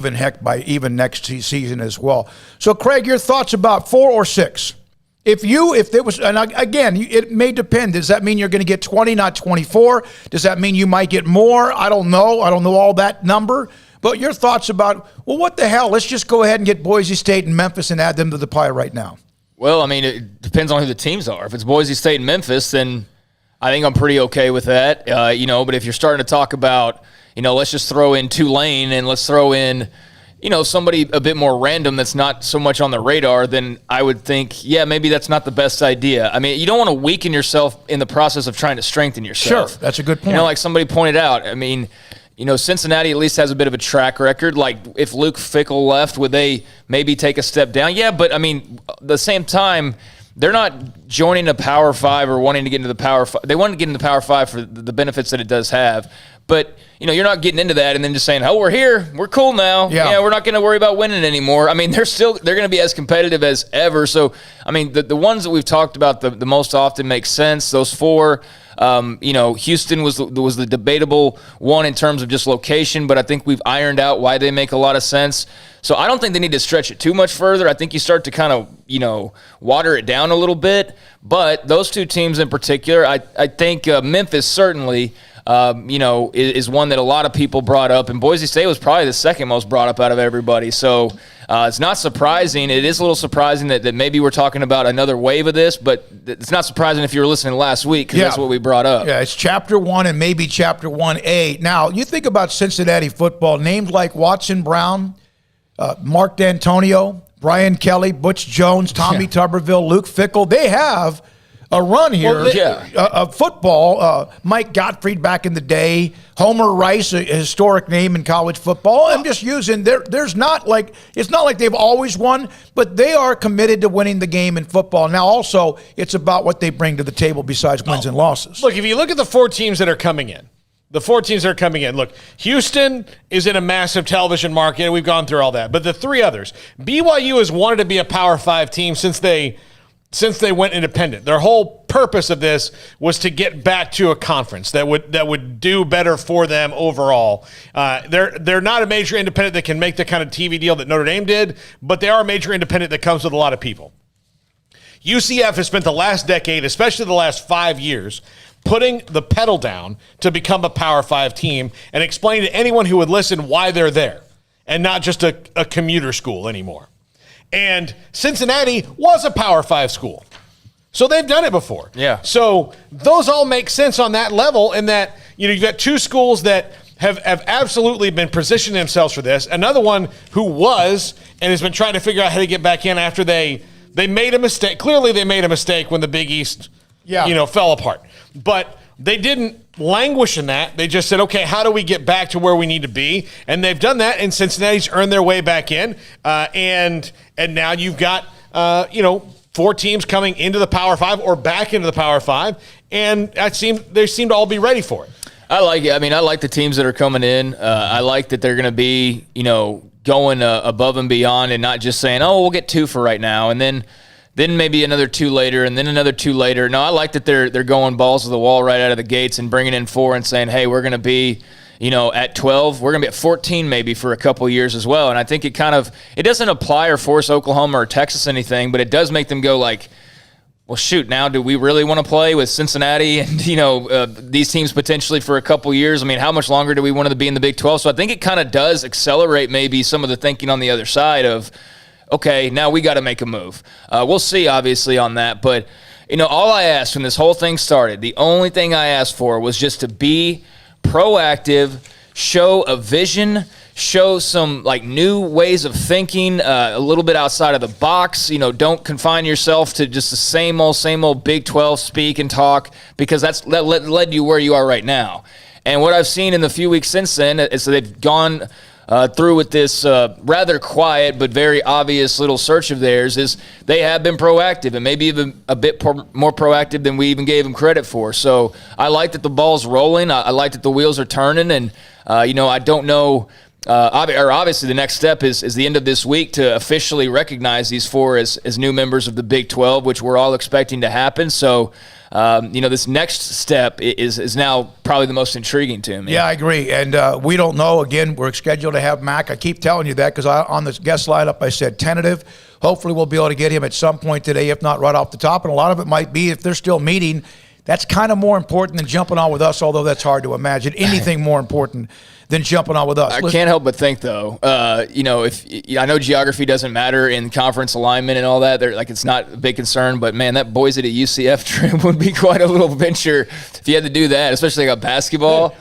even heck by even next season as well. So, Craig, your thoughts about 4 or 6? If there was, and again, it may depend. Does that mean you're going to get 20, not 24? Does that mean you might get more? I don't know. I don't know all that number. But your thoughts about, well, what the hell? Let's just go ahead and get Boise State and Memphis and add them to the pie right now. Well, I mean, it depends on who the teams are. If it's Boise State and Memphis, then I think I'm pretty okay with that. But if you're starting to talk about, let's just throw in Tulane and let's throw in, somebody a bit more random that's not so much on the radar, then I would think, yeah, maybe that's not the best idea. I mean, you don't want to weaken yourself in the process of trying to strengthen yourself. Sure, that's a good point. Like somebody pointed out, I mean, Cincinnati at least has a bit of a track record. Like, if Luke Fickell left, would they maybe take a step down? Yeah, but, I mean, at the same time, they're not joining a Power 5 or wanting to get into the Power 5. They want to get into the Power 5 for the benefits that it does have. But, you're not getting into that and then just saying, oh, we're here. We're cool now. Yeah, we're not going to worry about winning anymore. I mean, they're going to be as competitive as ever. So, I mean, the ones that we've talked about the most often make sense. Those 4, Houston was the debatable one in terms of just location, but I think we've ironed out why they make a lot of sense. So I don't think they need to stretch it too much further. I think you start to kind of, water it down a little bit. But those 2 teams in particular, I think Memphis certainly, is one that a lot of people brought up. And Boise State was probably the second most brought up out of everybody. So it's not surprising. It is a little surprising that maybe we're talking about another wave of this, but it's not surprising if you were listening last week because that's what we brought up. Yeah, it's Chapter 1 and maybe Chapter 1A. Now, you think about Cincinnati football, names like Watson Brown, Mark D'Antonio, Brian Kelly, Butch Jones, Tommy Tuberville, Luke Fickell. They have a run here of football. Mike Gottfried back in the day, Homer Rice, a historic name in college football. I'm just using there's not like it's not like they've always won, but they are committed to winning the game in football. Now, also, it's about what they bring to the table besides wins and losses. Look, if you look at the 4 teams that are coming in. Look, Houston is in a massive television market, and we've gone through all that. But the 3 others, BYU has wanted to be a Power 5 team since they went independent. Their whole purpose of this was to get back to a conference that would do better for them overall. They're not a major independent that can make the kind of TV deal that Notre Dame did, but they are a major independent that comes with a lot of people. UCF has spent the last decade, especially the last 5 years, putting the pedal down to become a Power 5 team and explain to anyone who would listen why they're there and not just a commuter school anymore. And Cincinnati was a Power 5 school. So they've done it before. Yeah. So those all make sense on that level in that, you've got 2 schools that have absolutely been positioning themselves for this. Another one who was and has been trying to figure out how to get back in after they made a mistake. Clearly they made a mistake when the Big East fell apart. But they didn't languish in that. They just said, okay, how do we get back to where we need to be? And they've done that, and Cincinnati's earned their way back in. And now you've got, 4 teams coming into the Power 5 or back into the Power 5, and they seem to all be ready for it. I like it. I mean, I like the teams that are coming in. I like that they're going to be, going above and beyond and not just saying, oh, we'll get 2 for right now, and then maybe another 2 later, and then another 2 later. No, I like that they're going balls to the wall right out of the gates and bringing in 4 and saying, hey, we're going to be, at 12. We're going to be at 14 maybe for a couple of years as well. And I think it doesn't apply or force Oklahoma or Texas anything, but it does make them go like, well, shoot, now do we really want to play with Cincinnati and, these teams potentially for a couple years? I mean, how much longer do we want to be in the Big 12? So I think it kind of does accelerate maybe some of the thinking on the other side of, okay, now we got to make a move. We'll see, obviously, on that. But, all I asked when this whole thing started, the only thing I asked for was just to be proactive, show a vision, show some, new ways of thinking, a little bit outside of the box. Don't confine yourself to just the same old Big 12 speak and talk, because that led you where you are right now. And what I've seen in the few weeks since then is that they've gone through with this rather quiet but very obvious little search of theirs is they have been proactive and maybe even a bit more proactive than we even gave them credit for. So I like that the ball's rolling. I like that the wheels are turning. And, I don't know obviously the next step is the end of this week to officially recognize these 4 as new members of the Big 12, which we're all expecting to happen. So, this next step is now probably the most intriguing to me. Yeah, I agree. And we don't know. Again, we're scheduled to have Mac. I keep telling you that because on the guest lineup I said tentative. Hopefully we'll be able to get him at some point today, if not right off the top. And a lot of it might be if they're still meeting. That's kind of more important than jumping on with us, although that's hard to imagine anything more important than jumping on with us. I can't help but think, though, if I know geography doesn't matter in conference alignment and all that, it's not a big concern, but man, that Boise to UCF trip would be quite a little venture if you had to do that, especially like basketball.